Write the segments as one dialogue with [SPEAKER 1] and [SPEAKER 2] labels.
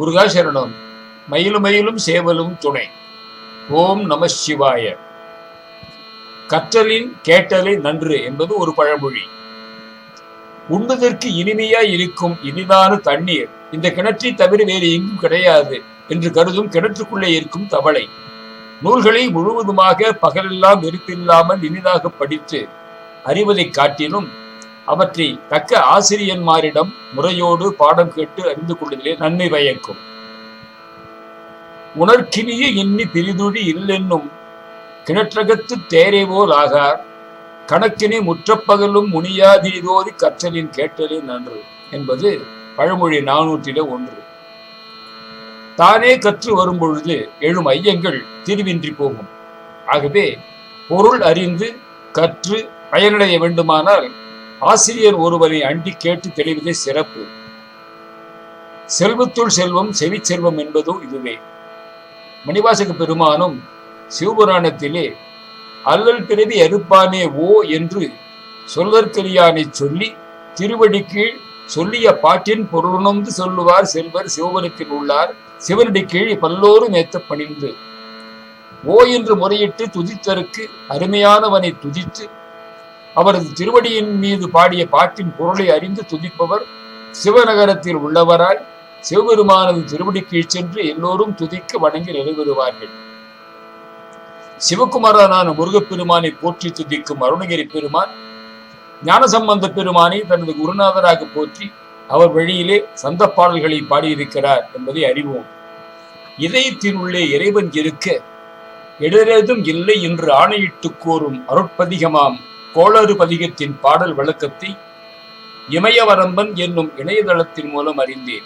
[SPEAKER 1] முருகாசரணம். மயிலும் மயிலும் சேவலும் துணை. ஓம் நம சிவாய. கற்றலின் கேட்டலை நன்று என்பது ஒரு பழமொழி. உண்பதற்கு இனிமையாய் இருக்கும் இனிதான தண்ணீர் இந்த கிணற்றை தவிர வேறு எங்கும் கிடையாது என்று கருதும் கிணற்றுக்குள்ளே இருக்கும் தவளை நூல்களை முழுவதுமாக பகலெல்லாம் வெறுப்பில்லாமல் இனிதாக படித்து அறிவதை காட்டிலும் அவற்றை தக்க ஆசிரியன்மாரிடம் முறையோடு பாடம் கேட்டு அறிந்து கொள்வதிலே நன்மை பயக்கும். உணர்கினிய எண்ணி பிரிதுழி இல்லென்னும் கிணற்றகத்து தேரைவோல் ஆகார் கணக்கினை முற்றப்பகலும் முனியாதீதோதி கற்றலின் கேட்டலே நன்று என்பது பழமொழி 401. தானே கற்று வரும் பொழுது எழும் ஐயங்கள் தீர்வின்றி போகும். ஆகவே பொருள் அறிந்து கற்று பயனடைய வேண்டுமானால் ஆசிரியர் ஒருவரை அண்டி கேட்டு தெளிவதே சிறப்பு. செல்வத்துள் செல்வம் செவி செல்வம் என்பதோ இதுவே. மணிவாசக பெருமானும் சிவபுராணத்திலே அல்லல் பிறவி அறுப்பானே ஓ என்று சொல்லற்கரியானை சொல்லி திருவடி கீழ் சொல்லிய பாட்டின் பொருளுணர்ந்து சொல்லுவார் செல்வர் சிவபுரத்தில் உள்ளார் சிவனடி கீழ் பல்லோரும் ஏத்த பணிந்து ஓ என்று முறையிட்டு துதித்தற்கு அருமையானவனை துதித்து அவரது திருவடியின் மீது பாடிய பாட்டின் பொருளை அறிந்து துதிப்பவர் சிவநகரத்தில் உள்ளவராய் சிவபெருமானது திருவடி கீழ் சென்று எல்லோரும் துதிக்க வணங்கி நிறைவேறுவார்கள். சிவகுமாரனான முருகப்பெருமானை போற்றி துதிக்கும் அருணகிரி பெருமான் ஞானசம்பந்த பெருமானை தனது குருநாதராக போற்றி அவர் வழியிலே சந்த பாடல்களை பாடியிருக்கிறார் என்பதை அறிவோம். இதயத்தினுள்ளே இறைவன் இருக்க இடரேதும் இல்லை என்று ஆணையிட்டு கூறும் அருட்பதிகமாம் கோளறு பதிகத்தின் பாடல் விளக்கத்தை இமயவரம்பன் என்னும் இணையதளத்தின் மூலம் அறிந்தேன்.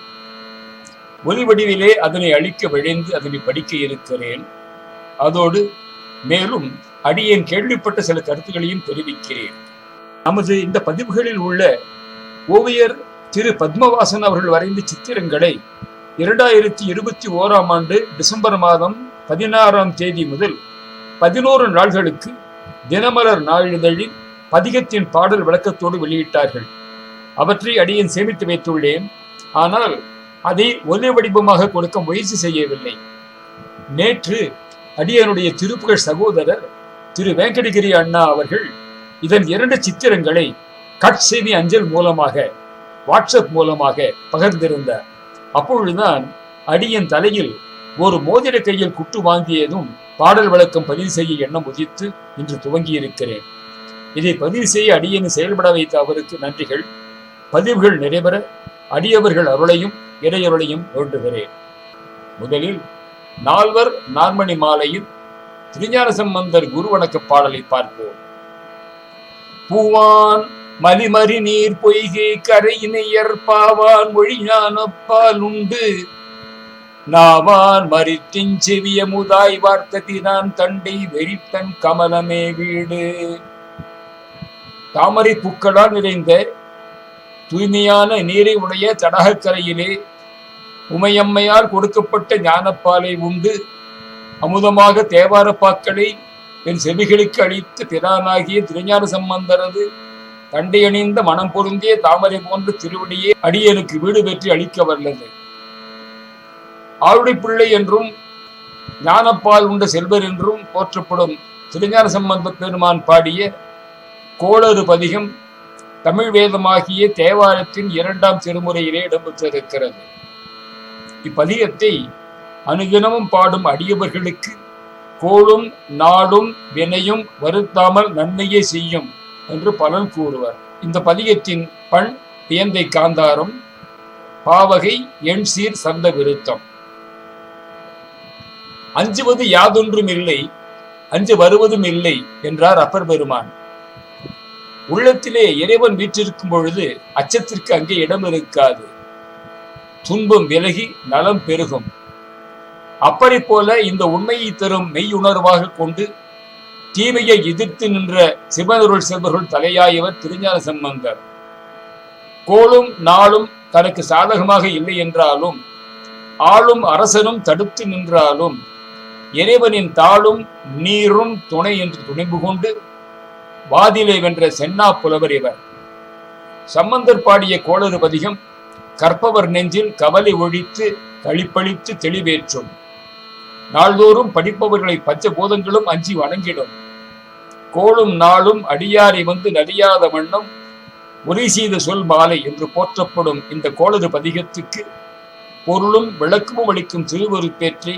[SPEAKER 1] ஒலி வடிவிலே அதனை அளிக்க விழைந்து அதனை படிக்க இருக்கிறேன். அதோடு மேலும் அடியேன் கேள்விப்பட்ட சில கருத்துக்களையும் தெரிவிக்கிறேன். நமது இந்த பதிவுகளில் உள்ள ஓவியர் திரு பத்மவாசன் அவர்கள் வரைந்த சித்திரங்களை 2021ஆம் ஆண்டு டிசம்பர் மாதம் 16ஆம் தேதி முதல் 11 நாள்களுக்கு தினமலர் நாளிதழில் பதிகத்தின் பாடல் விளக்கத்தோடு வெளியிட்டார்கள். அவற்றை அடியேன் சேமித்து வைத்துள்ளேன். ஆனால் அதை ஒலி வடிவமாக கொடுக்க முயற்சி செய்யவில்லை. நேற்று அடியனுடைய திருப்புகழ் சகோதரர் திரு வெங்கடகிரி அண்ணா அவர்கள் இதன் 2 சித்திரங்களை கட் செய்தி அஞ்சல் மூலமாக வாட்ஸ்அப் மூலமாக பகிர்ந்திருந்தார். அப்பொழுதுதான் அடியன் தலையில் ஒரு மோதிர கையில் குட்டு வாங்கியதும் பாடல் விளக்கம் பதிவு செய்ய எண்ணம் உதித்து இன்று துவங்கியிருக்கிறேன். இதை பதிவு செய்ய அடியனை செயல்பட வைத்த அவருக்கு நன்றிகள். பதிவுகள் நிறைவேற அடியவர்கள் அருளையும் இறையருளையும் வேண்டுகிறேன். முதலில் 4வர் 4 மணி மாலையில் திருஞான சம்பந்தர் குரு வணக்க பாடலை பார்ப்போம். பூவான் மலிமறி நீர் பொய்கை கரையினையர் பாவான் மொழி ஞானப்பால் உண்டு நாவான் மறித்தின் செவிய முதாய் வார்த்ததினான் தண்டை வெறித்தன் கமலமே வீடு. தாமரை பூக்களால் நிறைந்த தூய்மையான நீரை உடைய தடாகக்கரையிலே உமையம்மையால் கொடுக்கப்பட்ட ஞானப்பாலை உண்டு அமுதமாக தேவாரப்பாக்களை என் செவிகளுக்கு அளித்து பிரானாகிய திருஞான சம்பந்தரது தண்டை அணிந்த மனம் பொருந்திய தாமரை போன்ற திருவடியே அடியனுக்கு வீடு பெற்று அளிக்க வல்லது. ஆளுடை பிள்ளை என்றும் ஞானப்பால் உண்ட செல்வர் என்றும் போற்றப்படும் திருஞான சம்பந்த பெருமான் பாடிய கோளறு பதிகம் தமிழ் வேதமாகிய தேவாரத்தின் 2ஆம் திருமுறையிலே இடம்பெற்றிருக்கிறது. இப்பதிகத்தை அனுதினமும் பாடும் அடியவர்களுக்கு கோளும் நாடும் வினையும் வருத்தாமல் நன்மையே செய்யும் என்று பலன் கூறுவர். இந்த பதிகத்தின் பண் பியந்தை காந்தாரம், பாவகை எண் சீர் சந்த விருத்தம். அஞ்சுவது யாதொன்றும் இல்லை, அஞ்சு வருவதும் இல்லை என்றார் அப்பர் பெருமான். உள்ளத்திலே இறைவன் வீற்றிருக்கும் பொழுது அச்சத்திற்கு அங்கே இடம் இருக்காது. துன்பம் விலகி நலம் பெருகும். அப்பரை போல இந்த உண்மையை தரும் மெய்யுணர்வாக கொண்டு தீமையை எதிர்த்து நின்ற சிவனருள் செல்வர்கள் தலையாயவர் திருஞான சம்பந்தர். கோளும் நாளும் தனக்கு சாதகமாக இல்லை என்றாலும் ஆளும் அரசனும் தடுத்து நின்றாலும் இறைவனின் தாளும் நீரும் துணை என்று துணிவு கொண்டு வாதிலை வென்ற சென்னா புலவர் இவர். சம்பந்தர் பாடிய கோளறு பதிகம் கற்பவர் நெஞ்சில் கவலை ஒழித்து தளிப்பளித்து தெளிவேற்றும். நாள்தோறும் படிப்பவர்களை பஞ்சபூதங்களும் அஞ்சி வணங்கிடும். கோளும் நாளும் அடியாரை வந்து நலியாத வண்ணம் உரை செய்த சொல் மாலை என்று போற்றப்படும் இந்த கோளறு பதிகத்துக்கு பொருளும் விளக்கமும் அளிக்கும் திருவருப்பேற்றி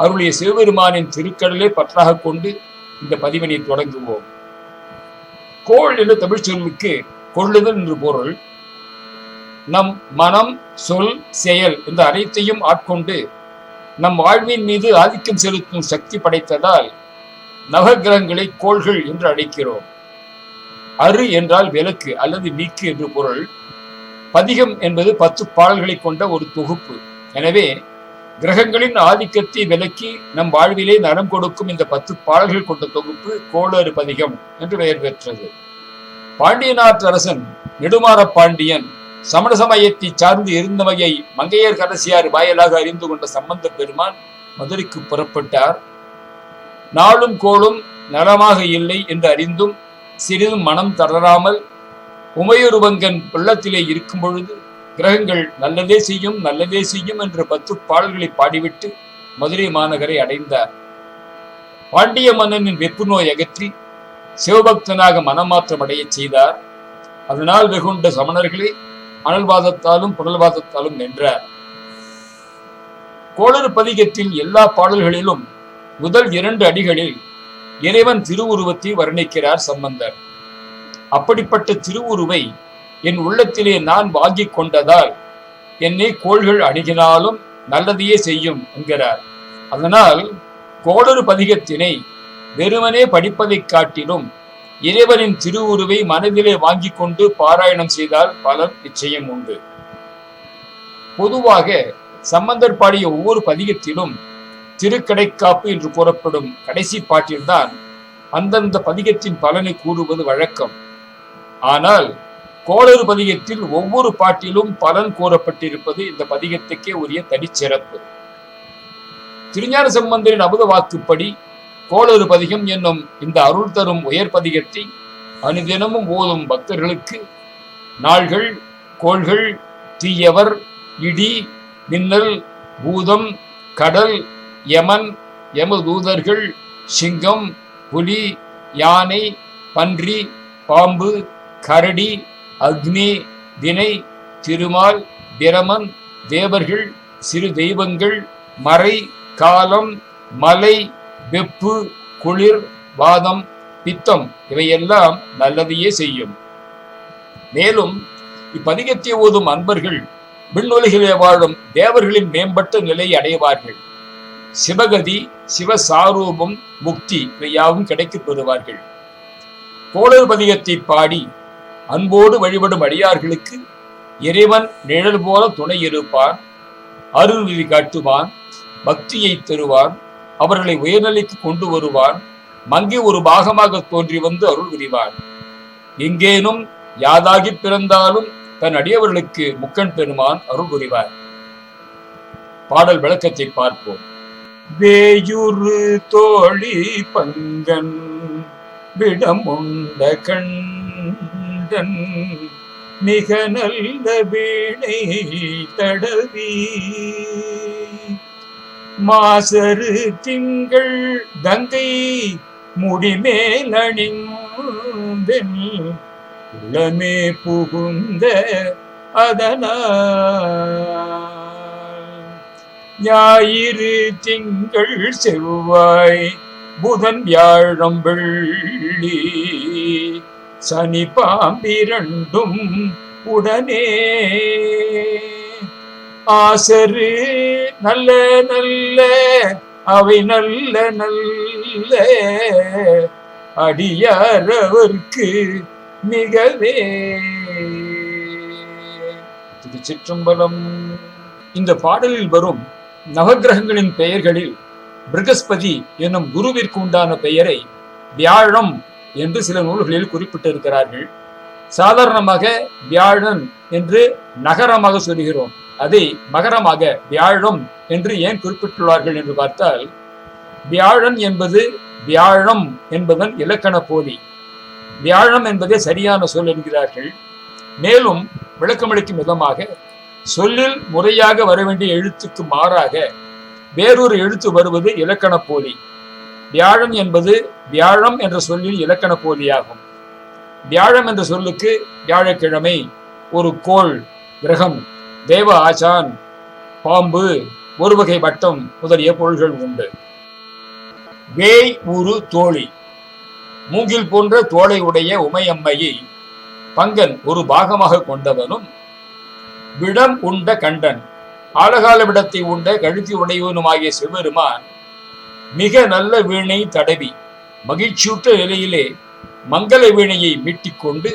[SPEAKER 1] அருளிய சிவபெருமானின் திருக்கடலை பற்றாக கொண்டு இந்த பதிவினை தொடங்குவோம். கோள் என்ற தமிழ் சொல்லுக்கு கொள்ளுதல் என்று பொருள். நம் மனம், சொல், செயல் இந்த அனைத்தையும் ஆட்கொண்டு நம் வாழ்வின் மீது ஆதிக்கம் செலுத்தும் சக்தி படைத்ததால் நவகிரகங்களை கோள்கள் என்று அழைக்கிறோம். அரு என்றால் விளக்கு அல்லது நீக்கு என்று பொருள். பதிகம் என்பது 10 பாடல்களை கொண்ட ஒரு தொகுப்பு. எனவே கிரகங்களின் ஆதிக்கத்தை விலக்கி நம் வாழ்விலே நலம் கொடுக்கும் இந்த 10 பாடல்கள் கொண்ட தொகுப்பு கோளறு பதிகம் என்று பெயர் பெற்றது. பாண்டிய நாட்டரசன் நெடுமாற பாண்டியன் சமண சமயத்தை சார்ந்து இருந்தவையை மங்கையர் கரசியார் வாயிலாக அறிந்து கொண்ட சம்பந்த பெருமான் மதுரைக்கு புறப்பட்டார். நாளும் கோளும் நலமாக இல்லை என்று அறிந்தும் சிறிதும் மனம் தளராமல் உமையொருவங்கன் உள்ளத்திலே இருக்கும் பொழுது கிரகங்கள் நல்லதே செய்யும் நல்லதே செய்யும் என்ற 10 பாடல்களை பாடிவிட்டு மதுரை மாநகரை அடைந்தார். பாண்டிய மன்னனின் வெப்பு நோய் அகற்றி சிவபக்தனாக மனமாற்றம் அடைய செய்தார். அதனால் வெகுண்ட சமணர்களை அனல்வாதத்தாலும் புனல்வாதத்தாலும் வென்றார். கோளறு பதிகத்தில் எல்லா பாடல்களிலும் முதல் 2 அடிகளில் இறைவன் திருவுருவத்தை வர்ணிக்கிறார் சம்பந்தர். அப்படிப்பட்ட திருவுருவை என் உள்ளத்திலே நான் வாங்கி கொண்டதால் என்னை கோள்கள் அணுகினாலும் நல்லதையே செய்யும் என்கிறார். அதனால் கோளறு பதிகத்தினை வெறுமனே படிப்பதைக் காட்டிலும் இறைவனின் திருவுருவை மனதிலே வாங்கி கொண்டு பாராயணம் செய்தால் பலன் நிச்சயம் உண்டு. பொதுவாக சம்பந்தர் பாடிய ஒவ்வொரு பதிகத்திலும் திருக்கடைக்காப்பு என்று கூறப்படும் கடைசி பாட்டில்தான் அந்தந்த பதிகத்தின் பலனை கூறுவது வழக்கம். ஆனால் கோளறு பதிகத்தில் ஒவ்வொரு பாட்டிலும் பலன் கூறப்பட்டிருப்பது இந்த பதிகத்துக்கே உரிய தனிச்சிறப்பு. திருஞான சம்பந்தரின் அமுத வாக்குப்படி கோளறு பதிகம் என்னும் இந்த அருள் தரும் உயர் பதிகத்தை அனுதினமும் ஓதும் பக்தர்களுக்கு நாள்கள், கோள்கள், தீயவர், இடி, மின்னல், பூதம், கடல், யமன், யமதூதர்கள், சிங்கம், புலி, யானை, பன்றி, பாம்பு, கரடி, அக்னி, தினை, திருமால், பிரமன், தேவர்கள், சிறு தெய்வங்கள், மறை, காலம், மலை, வெப்பு, குளிர், வாதம், பித்தம் இவையெல்லாம் நல்லதையே செய்யும். மேலும் இப்பதிகத்தை ஓதும் அன்பர்கள் விண்ணுலகிலே வாழும் தேவர்களின் மேம்பட்ட நிலையை அடைவார்கள். சிவகதி, சிவசாரூபம், முக்தி இவையாவும் கிடைக்கப் பெறுவார்கள். கோளறு பதிகத்தை பாடி அன்போடு வழிபடும் அடியார்களுக்கு இறைவன் நிழல் போல துணை இருப்பான், அருள்விதி காட்டுவான், பக்தியை தருவான், அவர்களை உயர்நிலைக்கு கொண்டு வருவான், மங்கை ஒரு பாகமாக தோன்றி வந்து அருள் புரிவான். எங்கேனும் யாதாகி பிறந்தாலும் தன் அடியவர்களுக்கு முக்கண் பெருமான் அருள் புரிவார். பாடல் விளக்கத்தை பார்ப்போம். வேயுறு தோழி பங்கன் விடமுண்ட கண்டன் மிக நல்ல வீணை தடவி மாசரு திங்கள் கங்கை முடிமேல் அணிந்தென் உள்ளமே புகுந்த அதனால் ஞாயிறு திங்கள் செவ்வாய் புதன் வியாழம் வெள்ளி சனி பாம்பிரண்டும் உடனே ஆசரு நல்ல நல்ல அவை நல்ல நல்ல அடியாரவர்க்கு மிகவே. திருச்சிற்றம்பலம். இந்த பாடலில் வரும் நவகிரகங்களின் பெயர்களில் பிருகஸ்பதி என்னும் குருவிற்கு உண்டான பெயரை வியாழம் என்று சில நூல்களில் குறிப்பிட்டிருக்கிறார்கள். சாதாரணமாக வியாழன் என்று நகரமாக சொல்கிறோம், அதை மகரமாக வியாழம் என்று ஏன் குறிப்பிட்டுள்ளார்கள் என்று பார்த்தால், வியாழன் என்பது வியாழம் என்பதன் இலக்கண போலி. வியாழம் என்பதே சரியான சொல் என்கிறார்கள். மேலும் விளக்கமளிக்கும் விதமாக சொல்லில் முறையாக வரவேண்டிய எழுத்துக்கு மாறாக வேறொரு எழுத்து வருவது இலக்கண போலி. வியாழன் என்பது வியாழம் என்ற சொல்லில் இலக்கண போலியாகும். வியாழம் என்ற சொல்லுக்கு வியாழக்கிழமை, ஒரு கோள், கிரகம், தேவ ஆசான், பாம்பு, ஒரு வகை வட்டம் முதலிய பொருள்கள் உண்டு. வேய் ஊரு தோழி. மூங்கில் போன்ற தோளை உடைய உமையம்மையை பங்கன் ஒரு பாகமாக கொண்டவனும், விடம் உண்ட கண்டன், ஆழகால விடத்தை உண்ட கழுத்தி உடையவனுமாகிய சிவபெருமான் மிக நல்ல வீணை தடவி மகிழ்ச்சியுற்ற நிலையிலே மங்கள வீணையை மீட்டிக்கொண்டு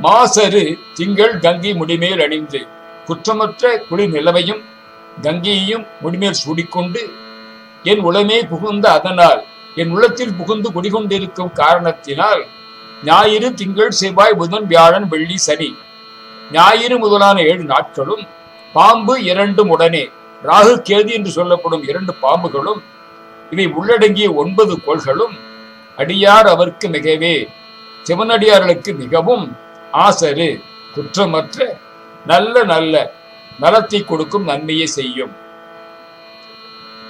[SPEAKER 1] மாசரு திங்கள் கங்கை முடிமேல் அணிந்து குற்றமற்ற குளிர் நிலவையும் கங்கையையும் முடிமேல் சூடிக்கொண்டு என் உளமே புகுந்த அதனால் என் உள்ளத்தில் புகுந்து குடிகொண்டிருக்கும் காரணத்தினால் ஞாயிறு திங்கள் செவ்வாய் புதன் வியாழன் வெள்ளி சனி ஞாயிறு முதலான 7 நாட்களும் பாம்பு 2 உடனே ராகு கேது என்று சொல்லப்படும் 2 பாம்புகளும் இவை உள்ளடங்கிய 9 கோள்களும் அடியார் அவருக்கு மிகவே சிவனடியார்களுக்கு மிகவும் ஆசரு குற்றமற்ற நல்ல நல்ல நலத்தை கொடுக்கும் நன்மையை செய்யும்.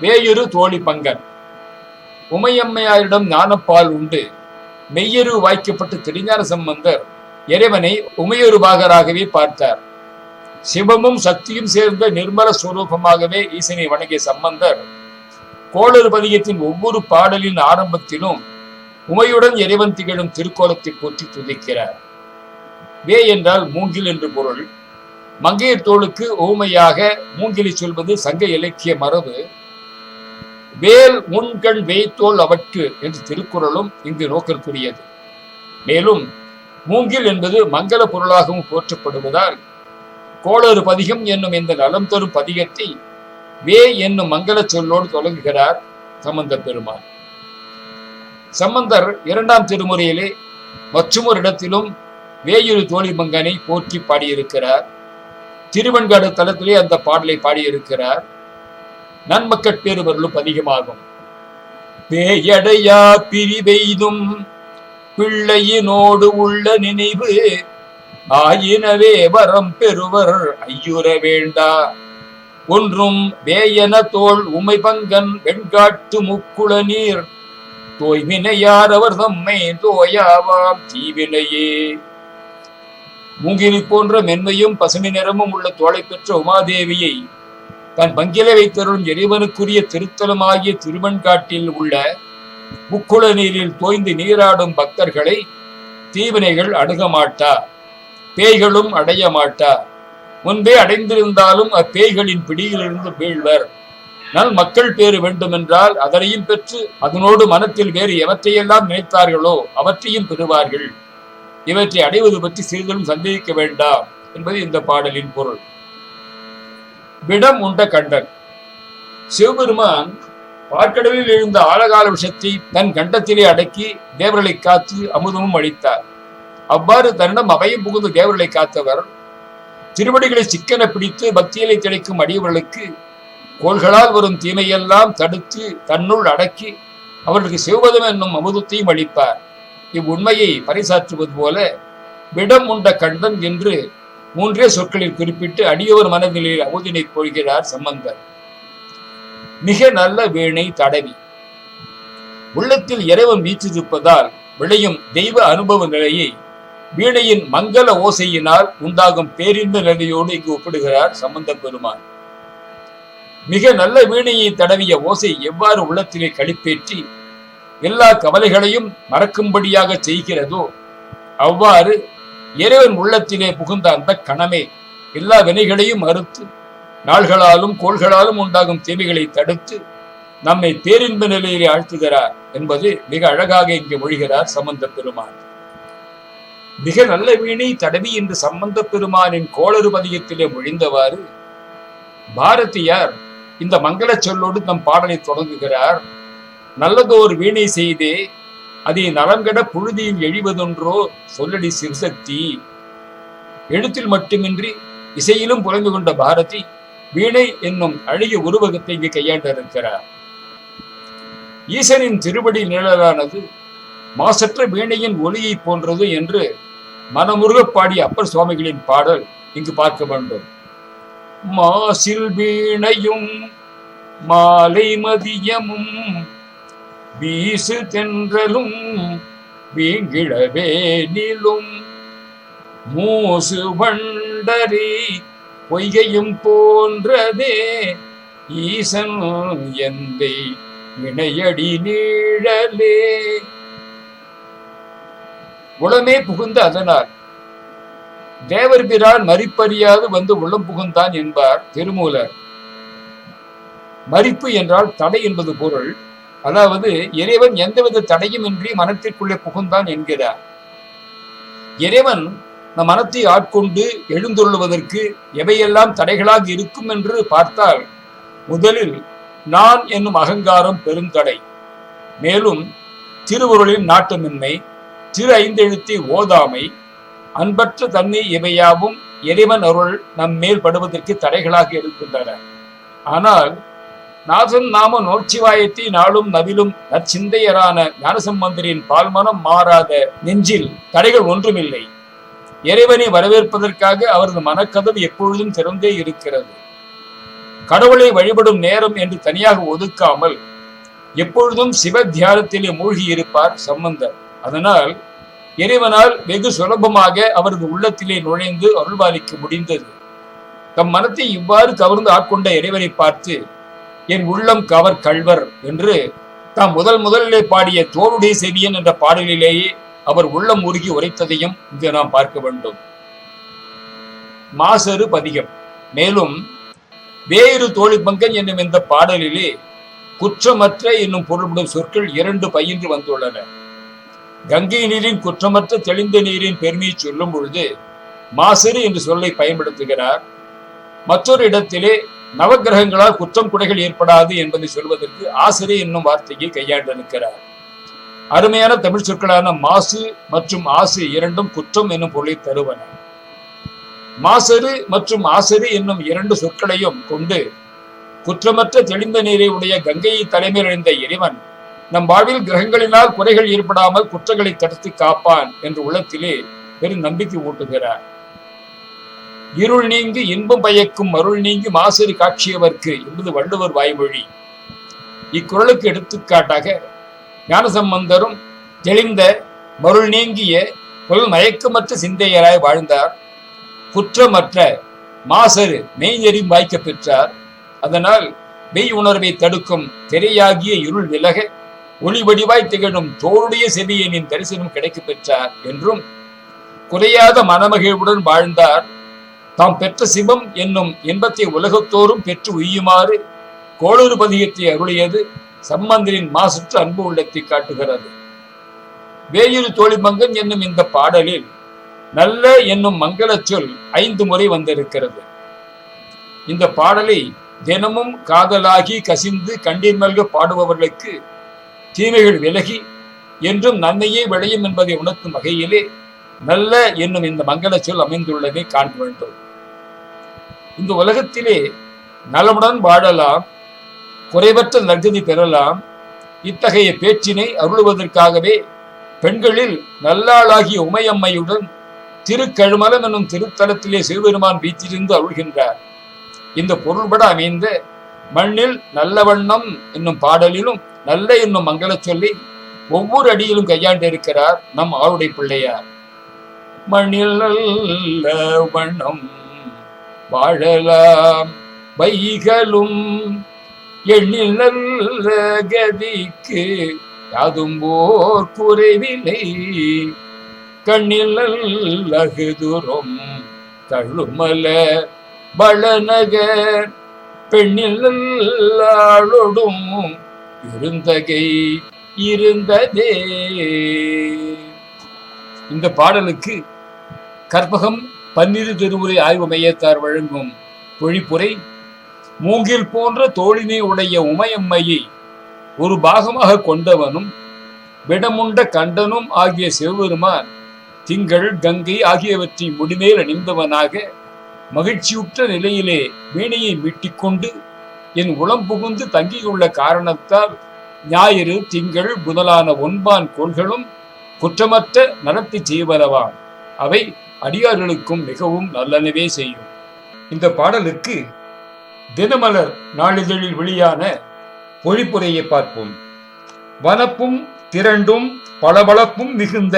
[SPEAKER 1] வேயுரு தோழி பங்கன். உமையம்மையாரிடம் ஞானப்பால் உண்டு மெய்யரு வாய்க்கப்பட்டு திருஞான சம்பந்தர் இறைவனை உமையொரு பாகராகவே பார்த்தார். சிவமும் சக்தியும் சேர்ந்த நிர்மல ஸ்வரூபமாகவே ஈசனை வணங்கிய சம்பந்தர் கோளறு பதிகத்தின் ஒவ்வொரு பாடலின் ஆரம்பத்திலும் உமையுடன் இறைவன் திகழும் திருக்கோலத்தை போற்றி துதிக்கிறார். வே என்றால் மூங்கில் என்று பொருள். மங்கையர் தோளுக்கு ஊமையாக மூங்கிலை சொல்வது சங்க இலக்கிய மரபு. வேல் முன்கண் வேய்த்தோள் அவற்கு என்று திருக்குறளும் இங்கு நோக்கற்குரியது. மேலும் மூங்கில் என்பது மங்கள பொருளாகவும் போற்றப்படுவதால் கோளறு பதிகம் என்னும் இந்த நலம் தரும் பதிகத்தை வே என்னும் மங்கள சொல்லோடு தொடங்குகிறார் சம்பந்த பெருமான். சம்பந்தர் 2ஆம் திருமுறையிலே மற்றொரு இடத்திலும் வேயுரு தோழி பங்கனை போற்றி பாடியிருக்கிறார். திருவெண்காடு தலத்திலே அந்த பாடலை பாடியிருக்கிறார். நன்மக்கட்பேறு வரலும் அதிகமாகும். பேயடையா பிரிவெய்தும் பிள்ளையினோடு உள்ள நினைவு ஆயினவே வரம் பெறுவர் ஐயுற வேண்டா ஒன்றும் வேயன தோல் உமை பங்கன் வெண்காட்டு முக்குள நீர் தோய்வினையார் அவர் தம்மை தோயாவாம் தீவினையே. மூங்கிலி போன்ற மென்மையும் பசுமை நிறமும் உள்ள தோளை பெற்ற உமாதேவியை தன் பங்கில வைத்தருளும் இறைவனுக்குரிய திருத்தலமாகிய திருவெண்காட்டில் உள்ள முக்குள நீரில் தோய்ந்து நீராடும் பக்தர்களை தீவினைகள் அணுக மாட்டா, பேய்களும் அடைய மாட்டா. முன்பே அடைந்திருந்தாலும் அப்பேய்களின் பிடியிலிருந்து வீழ்வர். நல் மக்கள் பேறு வேண்டுமென்றால் அதனையும் பெற்று அதனோடு மனத்தில் வேறு எவற்றையெல்லாம் நினைத்தார்களோ அவற்றையும் பெறுவார்கள். இவற்றை அடைவது பற்றி சிறிதும் சந்தேகிக்க வேண்டாம் என்பது இந்த பாடலின் பொருள். விடம் உண்ட கண்டன். சிவபெருமான் பார்க்கடலில் எழுந்த ஆழகால விஷத்தை தன் கண்டத்திலே அடக்கி தேவர்களை காத்து அமுதமும் அளித்தார். அவ்வாறு தன்னிடம் அபயம் புகுந்து தேவர்களை காத்தவர் திருவடிகளை சிக்கன பிடித்து பக்தியிலை திளைக்கும் அடியவர்களுக்கு கோள்களால் வரும் தீமையெல்லாம் தடுத்து தன்னுள் அடக்கி அவர்களுக்கு சிவபதம் என்னும் அமுதத்தையும் அளிப்பார். இவ்வுண்மையை பறைசாற்றுவது போல விடம் உண்ட கண்டன் என்று 3 சொற்களில் குறிப்பிட்டு அடியவர் மனநிலையில் அமுதினை கொள்கிறார் சம்பந்தர். மிக நல்ல வீணை தடவி. உள்ளத்தில் இறைவன் வீற்றிருப்பதால் விளையும் தெய்வ அனுபவ நிலையை வீணையின் மங்கள ஓசையினால் உண்டாகும் பேரின்ப நிலையோடு இங்கு ஒப்பிடுகிறார் சம்பந்த பெருமான். மிக நல்ல வீணையை தடவிய ஓசை எவ்வாறு உள்ளத்திலே களிப்பேற்றி எல்லா கவலைகளையும் மறக்கும்படியாக செய்கிறதோ அவ்வாறு இறைவன் உள்ளத்திலே புகுந்த அந்த கணமே எல்லா வினைகளையும் மறுத்து நாள்களாலும் கோள்களாலும் உண்டாகும் தீமைகளை தடுத்து நம்மை பேரின்ப நிலையிலே ஆழ்த்துகிறார் என்பது மிக அழகாக இங்கு மொழிகிறார் சம்பந்த பெருமான். மிக நல்ல வீணை தடவி என்று சம்பந்த பெருமானின் கோளறு பதிகத்திலே மொழிந்தவாறு பாரதியார் இந்த மங்கள சொல்லோடு தம் பாடலை தொடங்குகிறார். நல்லதோர் வீணை செய்தே அதை நலங்கட புழுதியில் எழிவதொன்றோ சொல்லடி சிவசக்தி. எழுத்தில் மட்டுமின்றி இசையிலும் புலந்து கொண்ட பாரதி வீணை என்னும் அழகிய உருவகத்தை இங்கு கையாண்டிருக்கிறார். ஈசனின் திருவடி நிழலானது மாசற்ற வீணையின் ஒலியை போன்றது என்று மனமுருக பாடிய அப்பர் சுவாமிகளின் பாடல் இங்கு பார்க்க வேண்டும். மாசில் வீணையும் மாலை மதியமும் வீசு தென்றலும் வீங்கிழவேனிலும் மூசு வண்டரி பொய்கையும் போன்றதே ஈசன் எந்தை இணையடி நீழலே. உளமே புகுந்த அதனால் தேவர் பிரான் மறிப்பறியாது வந்து உள்ளம் புகுந்தான் என்பார் திருமூலர். மறிப்பு என்றால் தடை என்பது பொருள். அதாவது இறைவன் எந்தவித தடையும் இன்றி மனத்திற்குள்ளே புகுந்தான் என்கிறார். இறைவன் நம் மனத்தை ஆட்கொண்டு எழுந்துள்ளுவதற்கு எவையெல்லாம் தடைகளாக இருக்கும் என்று பார்த்தால், முதலில் நான் என்னும் அகங்காரம் பெருந்தடை. மேலும் திருவுருளின் நாட்டமின்மை, திரு ஐந்தெழுத்தை ஓதாமை, அன்பற்ற தன்மை இவையாவும் இறைவன் அருள் நம் மேல் படுவதற்கு தடைகளாக இருக்கின்றன. ஆனால் நாதன் நாம நோச்சிவாயத்தை நாளும் நவிலும் நற்சிந்தையரான ஞானசம்பந்தரின் பால்மனம் மாறாத நெஞ்சில் தடைகள் ஒன்றுமில்லை. இறைவனை வரவேற்பதற்காக அவரது மனக்கதவு எப்பொழுதும் திறந்தே இருக்கிறது. கடவுளை வழிபடும் நேரம் என்று தனியாக ஒதுக்காமல் எப்பொழுதும் சிவ தியானத்திலே மூழ்கி இருப்பார் சம்பந்தர். அதனால் இறைவனால் வெகு சுலபமாக அவரது உள்ளத்திலே நுழைந்து அருள்பாலிக்க முடிந்தது. தம் மனத்தை இவ்வாறு கவர்ந்து ஆட்கொண்ட இறைவனை பார்த்து, என் உள்ளம் கவர் கள்வர் என்று தாம் முதலிலே பாடிய தோளுடைய செவியன் என்ற பாடலிலேயே அவர் உள்ளம் உருகி உரைத்ததையும் இங்கு நாம் பார்க்க வேண்டும். மாசரு பதிகம். மேலும் வேறு தோழி பங்கன் என்னும் இந்த பாடலிலே குற்றமற்ற என்னும் பொருள்படும் சொற்கள் 2 பயின்று வந்துள்ளன. கங்கை நீரின் குற்றமற்ற தெளிந்த நீரின் பெருமையை சொல்லும் பொழுது மாசரு என்று சொல்லை பயன்படுத்துகிறார். மற்றொரு இடத்திலே நவகிரகங்களால் குற்றம் குறைகள் ஏற்படாது என்பதை சொல்வதற்கு ஆசிரி என்னும் வார்த்தையை கையாண்டிருக்கிறார். அருமையான தமிழ் சொற்களான மாசு மற்றும் ஆசு இரண்டும் குற்றம் என்னும் பொருளை தருவன. மாசரு மற்றும் ஆசரு என்னும் 2 சொற்களையும் கொண்டு குற்றமற்ற தெளிந்த நீரை உடைய கங்கையை தலைமையில் அடைந்த இறைவன் நம் வாழ்வில் கிரகங்களினால் குறைகள் ஏற்படாமல் குற்றங்களை தடுத்து காப்பான் என்று உள்ளத்திலே பெரும் நம்பிக்கை ஊட்டுகிறார். இருள் நீங்கி இன்பம் பயக்கும் அருள் நீங்கி மாசரு காட்சியவர்க்கு என்பது வள்ளுவர் வாய்மொழி. இக்குறளுக்கு எடுத்துக்காட்டாக ஞானசம்பந்தரும் தெளிந்த மருள் நீங்கிய புல் மயக்கமற்ற சிந்தையராய் வாழ்ந்தார். குற்றமற்ற மாசரு மெய்நெறி வாய்க்க பெற்றார். அதனால் மெய் உணர்வை தடுக்கும் திரையாகிய இருள் விலக ஒளி வடிவாய் திகழும் தோளுடைய செவியனின் தரிசனம் கிடைக்க பெற்றார் என்றும், குறையாத மனமகிழ்வுடன் வாழ்ந்தார். தாம் பெற்ற சிவம் என்னும் இன்பத்தை உலகத்தோறும் பெற்று உய்யுமாறு கோளறு பதிகத்தை அருளியது சம்பந்தரின் மாசற்ற அன்பு உள்ளத்தை காட்டுகிறது. வேயிறு தோழிமங்கன் என்னும் இந்த பாடலில் நல்ல என்னும் மங்கள சொல் 5 முறை வந்திருக்கிறது. இந்த பாடலை தினமும் காதலாகி கசிந்து கண்ணீர் மல்க பாடுபவர்களுக்கு தீமைகள் விலகி என்றும் நன்மையே விளையும் என்பதை உணர்த்தும் வகையிலே நல்ல என்னும் இந்த மங்கள சொல் அமைந்துள்ளதை காண வேண்டும். இந்த உலகத்திலே நலமுடன் வாழலாம், குறைவற்ற நற்கதி பெறலாம். இத்தகைய பேச்சினை அருளுவதற்காகவே பெண்களில் நல்லாளாகிய உமையம்மையுடன் திருக்கழுமலம் என்னும் திருத்தலத்திலே சிவபெருமான் வீற்றிருந்து அருள்கின்றார். இந்த பொருள்பட அமைந்த மண்ணில் நல்ல வண்ணம் என்னும் பாடலிலும் நல்ல என்னும் மங்கள சொல்லி ஒவ்வொரு அடியிலும் கையாண்டிருக்கிறார் நம் ஆளுடை பிள்ளையார். மண்ணில் நல்ல வண்ணம் வாழலாம் வைகளும் எண்ணில் நல்ல கதிக்கு யாதும் ஓர் குறைவில்லை கண்ணில் நல்லகுதுரும் கழுமல வளநகர் பெண்ணில் நல்லாளொடும் இருந்தகை இருந்ததே. இந்த பாடலுக்கு கற்பகம் 12 திருமுறை ஆய்வு மையத்தார் வழங்கும் பொழிப்புரை, மூங்கில் போன்ற தோழினை உடைய உமையம்மையை ஒரு பாகமாக கொண்டவனும் விடமுண்ட கண்டனும் ஆகிய சிவபெருமான் திங்கள் கங்கை ஆகியவற்றை முடிமேல் அணிந்தவனாக மகிழ்ச்சியுற்ற நிலையிலே வீணையை மீட்டிக்கொண்டு என் உளம் புகுந்து தங்கியுள்ள காரணத்தால் ஞாயிறு திங்கள் முதலான 9 கோள்களும் குற்றமற்ற நடத்தி செய்வனவாம். அவை அடியார்களுக்கும் மிகவும் நல்லனவே செய்யும். இந்த பாடலுக்கு தினமலர் நாளிதழில் வெளியான பொழிப்புரையை பார்ப்போம். வனப்பும் திரண்டும் பளபளப்பும் மிகுந்த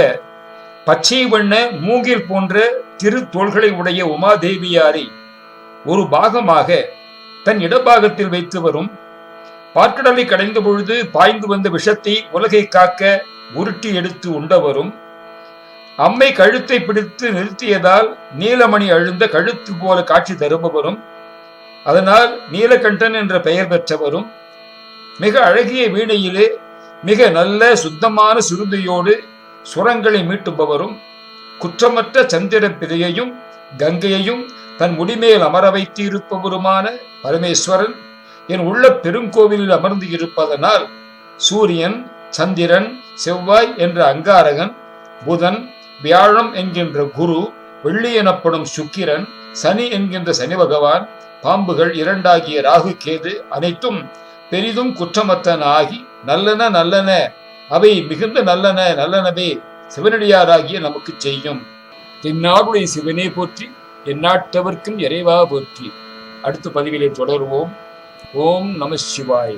[SPEAKER 1] பச்சை வண்ண மூங்கில் போன்ற திருத்தோள்களை உடைய உமாதேவியாரை ஒரு பாகமாக தன் இடபாகத்தில் வைத்து வரும், பார்க்கடலை கடைந்த பொழுது பாய்ந்து வந்த விஷத்தை உலகை காக்க உருட்டி எடுத்து உண்டவரும், அம்மை கழுத்தை பிடித்து நிறுத்தியதால் நீலமணி அழுந்த கழுத்து போல காட்சி தருபவரும், அதனால் நீலகண்டன் என்ற பெயர் பெற்றவரும், மிக அழகிய வீணையிலே மிக நல்ல சுத்தமான சுருதியோடு சுரங்களை மீட்டுபவரும், குற்றமற்ற சந்திர பிதையையும் கங்கையையும் தன் முடிமேல் அமர வைத்து இருப்பவருமான பரமேஸ்வரன் என் உள்ள பெருங்கோவிலில் அமர்ந்து இருப்பதனால் சூரியன், சந்திரன், செவ்வாய் என்ற அங்காரகன், புதன், வியாழம் என்கின்ற குரு, வெள்ளி எனப்படும் சுக்கிரன், சனி என்கின்ற சனி பகவான், பாம்புகள் இரண்டாகிய ராகு கேது அனைத்தும் பெரிதும் குற்றமற்றன ஆகி நல்லன நல்லன, அவை மிகுந்த நல்லன நல்லனவே சிவனடியாராகிய நமக்கு செய்யும். தென்னாடுடைய சிவனே போற்றி, எந்நாட்டவர்க்கும் இறைவா போற்றி. அடுத்த பதிவிலே தொடருவோம். ஓம் நம சிவாய.